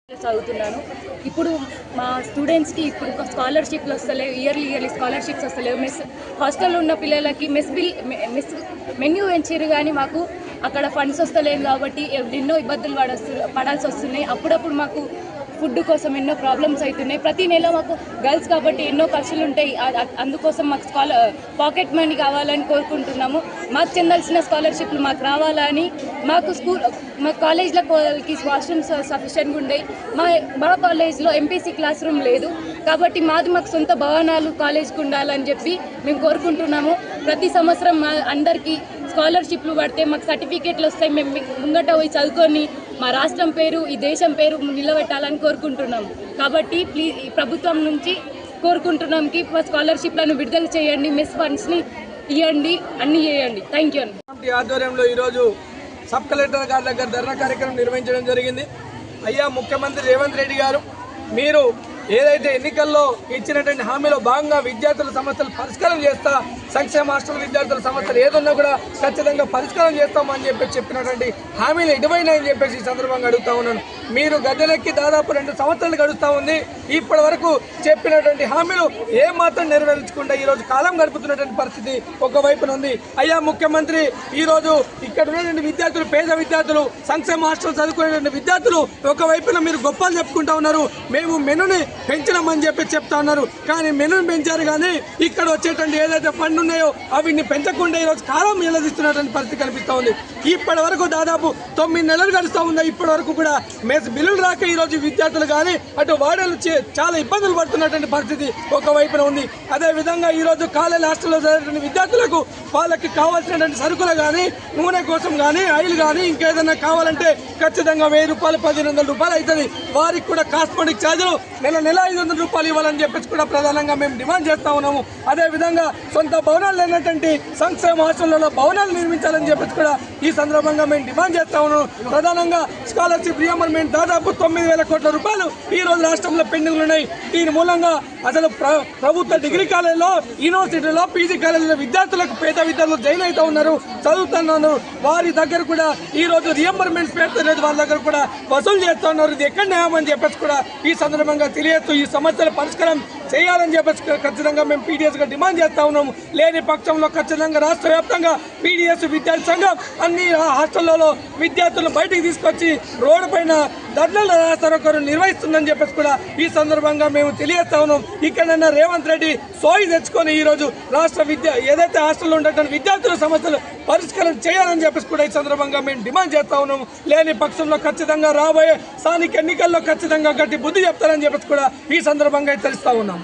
చదువుతున్నాను. ఇప్పుడు మా స్టూడెంట్స్కి ఇప్పుడు స్కాలర్షిప్లు వస్తలేవు, ఇయర్లీ స్కాలర్షిప్స్ వస్తలేవు. హాస్టల్లో ఉన్న పిల్లలకి మెస్ మెన్యూ పెంచారు కానీ మాకు అక్కడ ఫండ్స్ వస్తలేదు కాబట్టి ఎన్నో ఇబ్బందులు పడాల్సి వస్తున్నాయి. అప్పుడప్పుడు మాకు ఫుడ్ కోసం ఎన్నో ప్రాబ్లమ్స్ అవుతున్నాయి. ప్రతి నెల మాకు గర్ల్స్ కాబట్టి ఎన్నో ఖర్చులు ఉంటాయి. అందుకోసం మాకు పాకెట్ మనీ కావాలని కోరుకుంటున్నాము. మాకు చెందాల్సిన స్కాలర్షిప్లు మాకు రావాలని, మా కాలేజ్లకి వాష్రూమ్స్ సఫిషియెంట్గా ఉండేవి. మా కాలేజ్లో ఎంపీసీ క్లాస్ రూమ్ లేదు కాబట్టి మాకు సొంత భవనాలు కాలేజ్కి ఉండాలని చెప్పి మేము కోరుకుంటున్నాము. ప్రతి సంవత్సరం మా అందరికీ స్కాలర్షిప్లు పడితే మాకు సర్టిఫికేట్లు వస్తాయి. మేము ముంగట పోయి చదువుకొని మా రాష్ట్రం పేరు, ఈ దేశం పేరు నిలబెట్టాలని కోరుకుంటున్నాము. కాబట్టి ప్లీజ్ ఈ ప్రభుత్వం నుంచి కోరుకుంటున్నాం కి స్కాలర్షిప్లను విడుదల చేయండి, మెస్ ఫండ్స్ని ఇవ్వండి, అన్నీ చేయండి. Thank you. ఆధ్వర్యంలో ఈరోజు సబ్ కలెక్టర్ గారి దగ్గర ధర్నా కార్యక్రమం నిర్వహించడం జరిగింది. అయ్యా ముఖ్యమంత్రి రేవంత్ రెడ్డి గారు, మీరు ఏదైతే ఎన్నికల్లో ఇచ్చినటువంటి హామీలో భాగంగా విద్యార్థుల సమస్యలు పరిష్కారం చేస్తా, సంక్షేమ హాస్టల్ విద్యార్థుల సమస్యలు ఏదున్నా కూడా ఖచ్చితంగా పరిష్కారం చేస్తామని చెప్పినటువంటి హామీలు ఎటువైనాయని చెప్పేసి ఈ సందర్భంగా అడుగుతా ఉన్నాను. మీరు గద్దెలెక్కి దాదాపు 2 సంవత్సరాలు గడుస్తూ ఉంది. ఇప్పటి వరకు చెప్పినటువంటి హామీలు ఏమాత్రం నెరవేర్చకుండా ఈరోజు కాలం గడుపుతున్నటువంటి పరిస్థితి ఒకవైపున ఉంది. అయ్యా ముఖ్యమంత్రి, ఈరోజు ఇక్కడ ఉన్నటువంటి విద్యార్థులు, పేద విద్యార్థులు, సంక్షేమ హాస్టల్ చదువుకునేటువంటి విద్యార్థులు ఒకవైపున మీరు గొప్పలు చెప్పుకుంటా ఉన్నారు. మేము మెనుని పెంచడమని చెప్పి చెప్తా ఉన్నారు. కానీ మెనుని పెంచారు కానీ ఇక్కడ వచ్చేటువంటి ఏదైతే ఫండ్ ఉన్నాయో అవిని పెంచకుండా ఈరోజు కాలం నిలదీస్తున్నటువంటి పరిస్థితి కనిపిస్తూ ఉంది. ఇప్పటి వరకు దాదాపు 9 నెలలు గడుస్తూ ఉంది. ఇప్పటి వరకు కూడా మెస్ బిల్లులు రాక ఈరోజు విద్యార్థులు కానీ అటు వాడలు చాలా ఇబ్బందులు పడుతున్నటువంటి పరిస్థితి ఒకవైపున ఉంది. అదేవిధంగా ఈరోజు కాలేజ్ హాస్టల్లో చదివేటువంటి విద్యార్థులకు వాళ్ళకి కావాల్సినటువంటి సరుకులు కానీ, నూనె కోసం కానీ, ఆయిల్ కానీ ఇంకేదైనా కావాలంటే ఖచ్చితంగా 1000 రూపాయలు, 1500 రూపాయలు అవుతుంది. వారికి కూడా కాస్మెటిక్ ఛార్జీలు నెల 500 రూపాయలు ఇవ్వాలని చెప్పేసి కూడా ప్రధానంగా మేము డిమాండ్ చేస్తా ఉన్నాము. అదేవిధంగా సొంత భవనాలు లేనటువంటి సంక్షేమ హాస్టళ్లలో భవనాలు నిర్మించాలని చెప్పేసి కూడా ఈ సందర్భంగా మేము డిమాండ్ చేస్తా ఉన్నాము. ప్రధానంగా స్కాలర్షిప్ రియంబర్స్మెంట్ దాదాపు 9,000 కోట్ల రూపాయలు ఈ రోజు రాష్ట్రంలో పెండింగ్లు ఉన్నాయి. దీని మూలంగా అసలు ప్రభుత్వ డిగ్రీ కాలేజీలో, యూనివర్సిటీలో, పీజీ కాలేజీలో విద్యార్థులకు, పేద విద్యార్థులు జాయిన్ అవుతా ఉన్నారు, చదువుతున్నారు. వారి దగ్గర కూడా ఈ రోజు రియంబర్స్మెంట్స్ పెడతలేదు, వాళ్ళ దగ్గర కూడా వసూలు చేస్తూ ఉన్నారు. ఇది ఎక్కడ న్యాయమని చెప్పేసి కూడా ఈ సందర్భంగా తెలియజేస్తూ ఈ సమస్యల పరిష్కారం చేయాలని చెప్పేసి ఖచ్చితంగా మేము పీడిఎస్గా డిమాండ్ చేస్తా ఉన్నాము. లేని పక్షంలో ఖచ్చితంగా రాష్ట్ర వ్యాప్తంగా పీడిఎస్ విద్యార్థి సంఘం అన్ని హాస్టళ్లలో విద్యార్థులను బయటికి తీసుకొచ్చి రోడ్డు పైన ధర్నాలు రాస్తారొకరు నిర్వహిస్తుందని చెప్పేసి కూడా ఈ సందర్భంగా మేము తెలియజేస్తా ఉన్నాం. ఇక్కడైనా రేవంత్ రెడ్డి సోయి తెచ్చుకొని ఈరోజు రాష్ట్ర ఏదైతే హాస్టల్లో ఉన్నటువంటి విద్యార్థుల సమస్యలు పరిష్కారం చేయాలని చెప్పేసి కూడా ఈ సందర్భంగా మేము డిమాండ్ చేస్తా ఉన్నాము. లేని పక్షంలో ఖచ్చితంగా రాబోయే స్థానిక ఎన్నికల్లో ఖచ్చితంగా గట్టి బుద్ధి చెప్తారని చెప్పేసి కూడా ఈ సందర్భంగా తెలుస్తా ఉన్నాం.